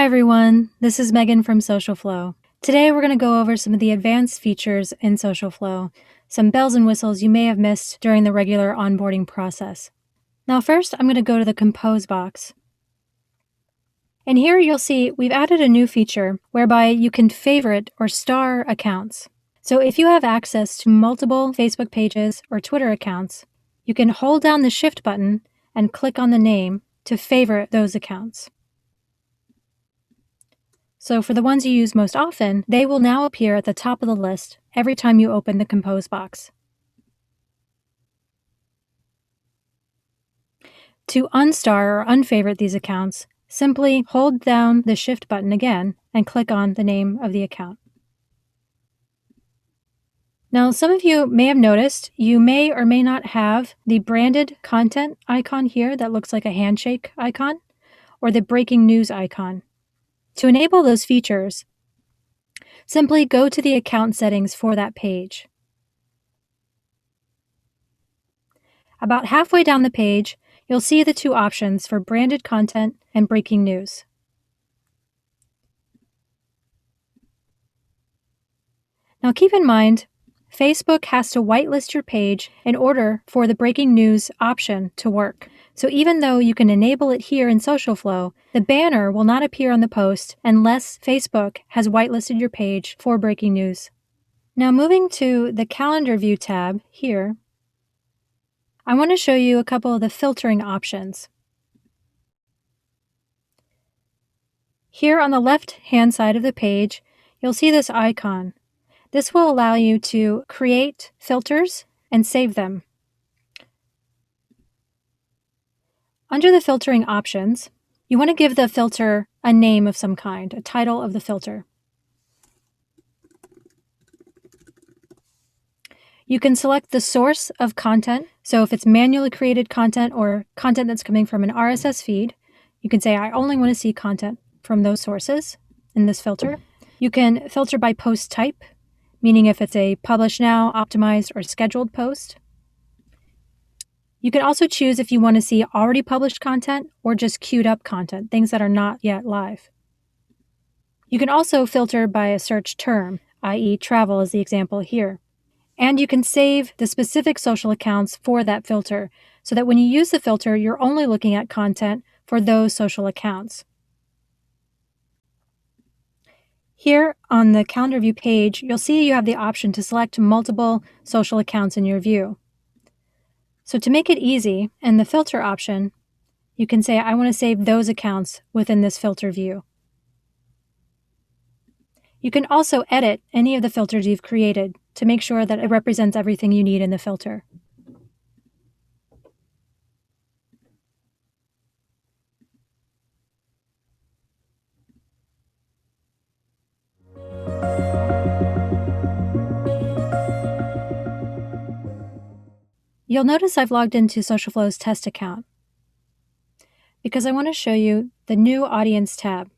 everyone, this is Megan from Social Flow. Today we're going to go over some of the advanced features in Social Flow, some bells and whistles you may have missed during the regular onboarding process. Now first, I'm going to go to the Compose box. And here you'll see we've added a new feature whereby you can favorite or star accounts. So if you have access to multiple Facebook pages or Twitter accounts, you can hold down the Shift button and click on the name to favorite those accounts. So for the ones you use most often, they will now appear at the top of the list every time you open the Compose box. To unstar or unfavorite these accounts, simply hold down the Shift button again and click on the name of the account. Now, some of you may have noticed you may or may not have the branded content icon here that looks like a handshake icon, or the breaking news icon. To enable those features, simply go to the account settings for that page. About halfway down the page, you'll see the two options for branded content and breaking news. Now keep in mind, Facebook has to whitelist your page in order for the breaking news option to work. So even though you can enable it here in Social Flow, the banner will not appear on the post unless Facebook has whitelisted your page for breaking news. Now moving to the Calendar View tab here, I want to show you a couple of the filtering options. Here on the left-hand side of the page, you'll see this icon. This will allow you to create filters and save them. Under the filtering options, you want to give the filter a name of some kind, a title of the filter. You can select the source of content. So if it's manually created content or content that's coming from an RSS feed, you can say, I only want to see content from those sources in this filter. You can filter by post type, meaning if it's a publish now, optimized, or scheduled post. You can also choose if you want to see already published content or just queued up content, things that are not yet live. You can also filter by a search term, i.e. travel is the example here. And you can save the specific social accounts for that filter so that when you use the filter, you're only looking at content for those social accounts. Here on the Calendar View page, you'll see you have the option to select multiple social accounts in your view. So to make it easy, in the filter option, you can say, I want to save those accounts within this filter view. You can also edit any of the filters you've created to make sure that it represents everything you need in the filter. You'll notice I've logged into Social Flow's test account because I want to show you the new Audience tab.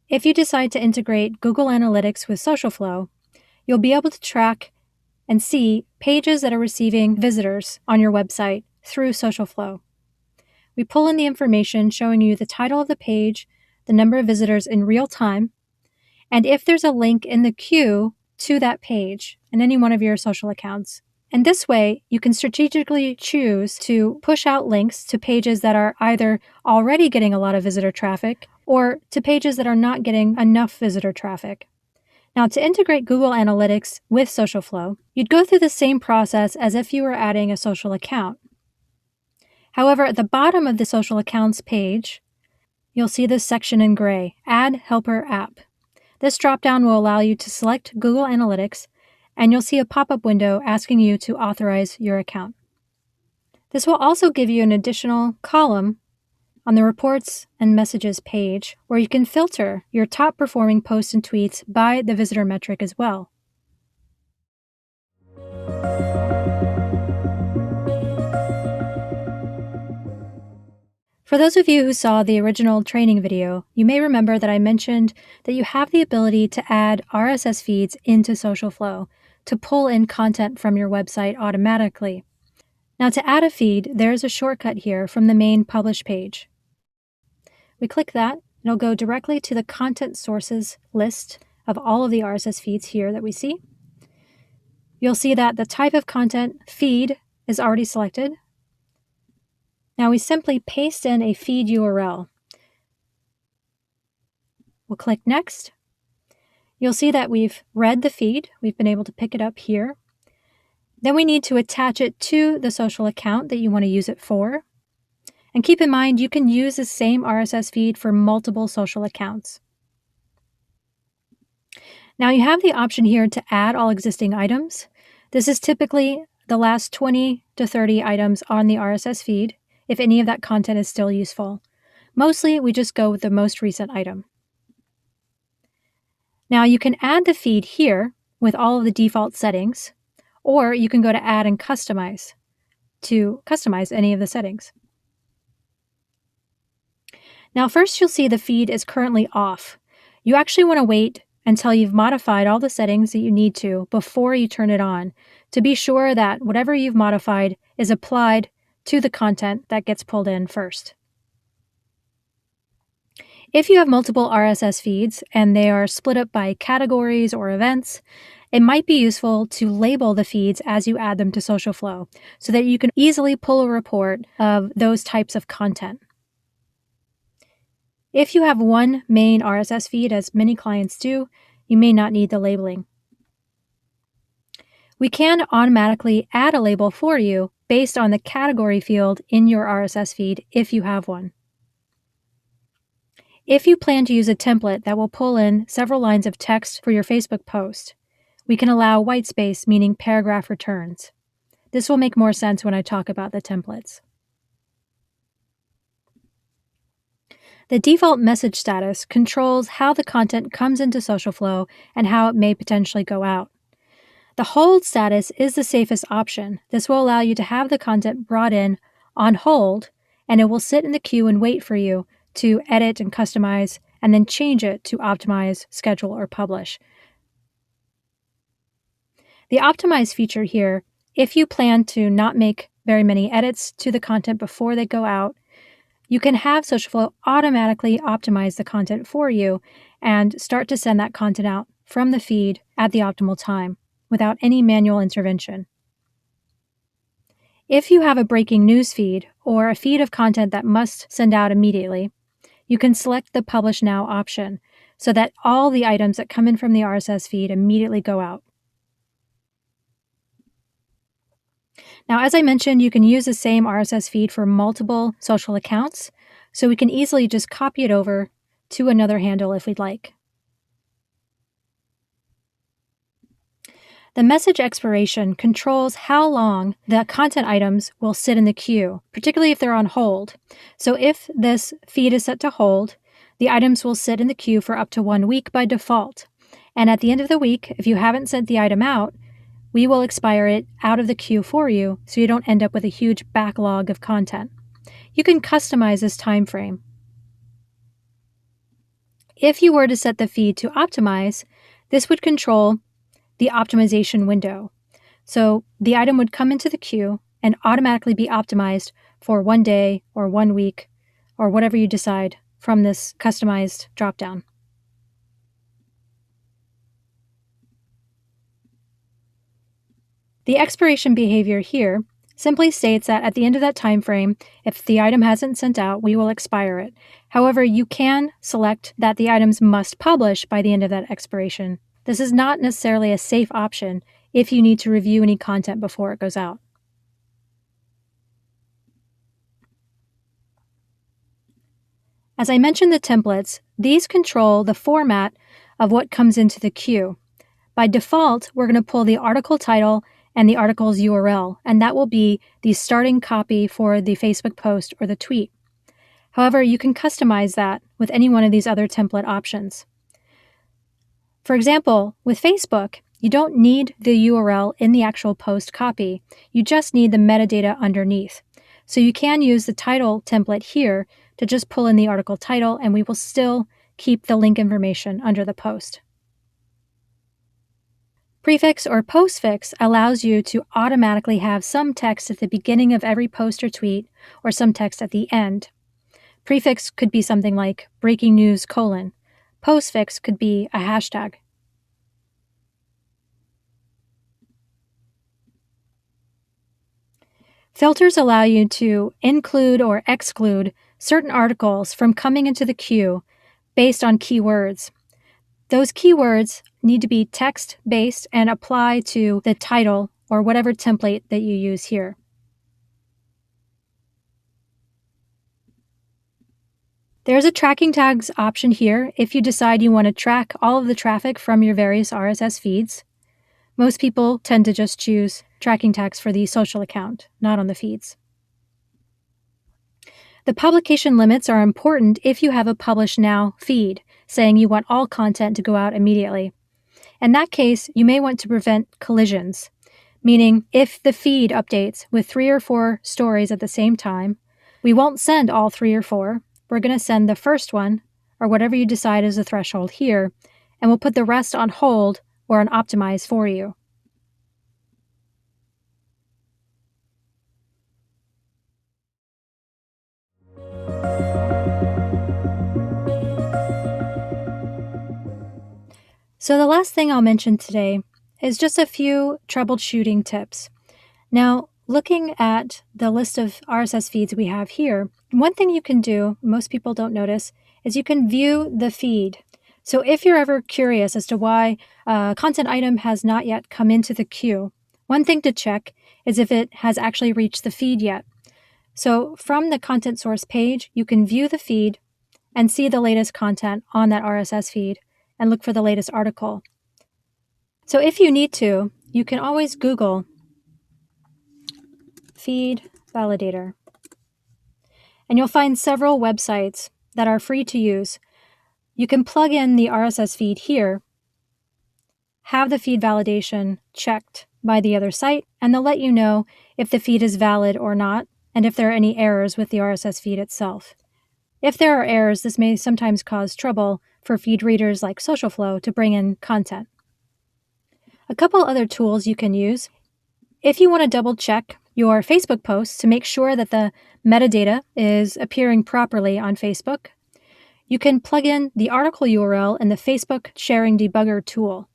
If you decide to integrate Google Analytics with Social Flow, you'll be able to track and see pages that are receiving visitors on your website through Social Flow. We pull in the information showing you the title of the page, the number of visitors in real time, and if there's a link in the queue to that page in any one of your social accounts. And this way, you can strategically choose to push out links to pages that are either already getting a lot of visitor traffic or to pages that are not getting enough visitor traffic. Now, to integrate Google Analytics with Social Flow, you'd go through the same process as if you were adding a social account. However, at the bottom of the social accounts page, you'll see this section in gray, Add Helper App. This dropdown will allow you to select Google Analytics, and you'll see a pop-up window asking you to authorize your account. This will also give you an additional column on the Reports and Messages page where you can filter your top-performing posts and tweets by the visitor metric as well. For those of you who saw the original training video, you may remember that I mentioned that you have the ability to add RSS feeds into Social Flow to pull in content from your website automatically. Now to add a feed, there's a shortcut here from the main Publish page. We click that, It'll go directly to the content sources list of all of the RSS feeds here that we see. You'll see that the type of content feed is already selected. Now we simply paste in a feed URL. We'll click Next. You'll see that we've read the feed. We've been able to pick it up here. Then we need to attach it to the social account that you want to use it for. And keep in mind, you can use the same RSS feed for multiple social accounts. Now you have the option here to add all existing items. This is typically the last 20 to 30 items on the RSS feed, if any of that content is still useful. Mostly, we just go with the most recent item. Now you can add the feed here with all of the default settings, or you can go to Add and Customize to customize any of the settings. Now first you'll see the feed is currently off. You actually want to wait until you've modified all the settings that you need to before you turn it on, to be sure that whatever you've modified is applied to the content that gets pulled in first. If you have multiple RSS feeds and they are split up by categories or events, it might be useful to label the feeds as you add them to Social Flow so that you can easily pull a report of those types of content. If you have one main RSS feed, as many clients do, you may not need the labeling. We can automatically add a label for you based on the category field in your RSS feed if you have one. If you plan to use a template that will pull in several lines of text for your Facebook post, we can allow whitespace, meaning paragraph returns. This will make more sense when I talk about the templates. The default message status controls how the content comes into Social Flow and how it may potentially go out. The hold status is the safest option. This will allow you to have the content brought in on hold, and it will sit in the queue and wait for you to edit and customize, and then change it to optimize, schedule, or publish. The optimize feature here, if you plan to not make very many edits to the content before they go out, you can have Social Flow automatically optimize the content for you and start to send that content out from the feed at the optimal time without any manual intervention. If you have a breaking news feed or a feed of content that must send out immediately, you can select the Publish Now option so that all the items that come in from the RSS feed immediately go out. Now, as I mentioned, you can use the same RSS feed for multiple social accounts, so we can easily just copy it over to another handle if we'd like. The message expiration controls how long the content items will sit in the queue, particularly if they're on hold. So if this feed is set to hold, the items will sit in the queue for up to 1 week by default. And at the end of the week, if you haven't sent the item out, we will expire it out of the queue for you so you don't end up with a huge backlog of content. You can customize this time frame. If you were to set the feed to optimize, this would control the optimization window. So the item would come into the queue and automatically be optimized for 1 day or 1 week or whatever you decide from this customized dropdown. The expiration behavior here simply states that at the end of that time frame, if the item hasn't sent out, we will expire it. However, you can select that the items must publish by the end of that expiration. This is not necessarily a safe option if you need to review any content before it goes out. As I mentioned the templates, these control the format of what comes into the queue. By default, we're going to pull the article title and the article's URL, and that will be the starting copy for the Facebook post or the tweet. However, you can customize that with any one of these other template options. For example, with Facebook, you don't need the URL in the actual post copy. You just need the metadata underneath. So you can use the title template here to just pull in the article title, and we will still keep the link information under the post. Prefix or postfix allows you to automatically have some text at the beginning of every post or tweet, or some text at the end. Prefix could be something like breaking news : postfix could be a hashtag. Filters allow you to include or exclude certain articles from coming into the queue based on keywords. Those keywords need to be text-based and apply to the title or whatever template that you use here. There's a tracking tags option here if you decide you want to track all of the traffic from your various RSS feeds. Most people tend to just choose tracking tags for the social account, not on the feeds. The publication limits are important if you have a Publish Now feed, saying you want all content to go out immediately. In that case, you may want to prevent collisions, meaning if the feed updates with 3 or 4 stories at the same time, we won't send all 3 or 4. We're going to send the first one, or whatever you decide is the threshold here, and we'll put the rest on hold or on optimize for you. So the last thing I'll mention today is just a few troubleshooting tips. Now, looking at the list of RSS feeds we have here, one thing you can do, most people don't notice, is you can view the feed. So if you're ever curious as to why a content item has not yet come into the queue, one thing to check is if it has actually reached the feed yet. So from the content source page, you can view the feed and see the latest content on that RSS feed and look for the latest article. So if you need to, you can always Google feed validator, and you'll find several websites that are free to use. You can plug in the RSS feed here, have the feed validation checked by the other site, and they'll let you know if the feed is valid or not, and if there are any errors with the RSS feed itself. If there are errors, this may sometimes cause trouble for feed readers like SocialFlow to bring in content. A couple other tools you can use. If you want to double check your Facebook posts to make sure that the metadata is appearing properly on Facebook, you can plug in the article URL in the Facebook Sharing Debugger tool.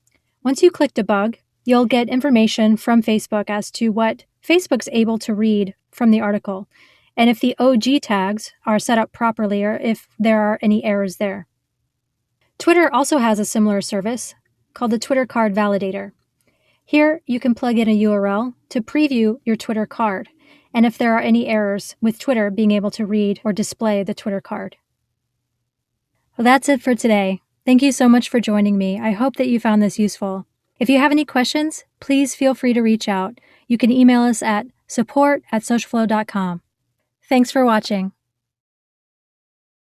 Once you click Debug, you'll get information from Facebook as to what Facebook's able to read from the article, and if the OG tags are set up properly or if there are any errors there. Twitter also has a similar service called the Twitter Card Validator. Here, you can plug in a URL to preview your Twitter card, and if there are any errors with Twitter being able to read or display the Twitter card. Well, that's it for today. Thank you so much for joining me. I hope that you found this useful. If you have any questions, please feel free to reach out. You can email us at support@socialflow.com. Thanks for watching.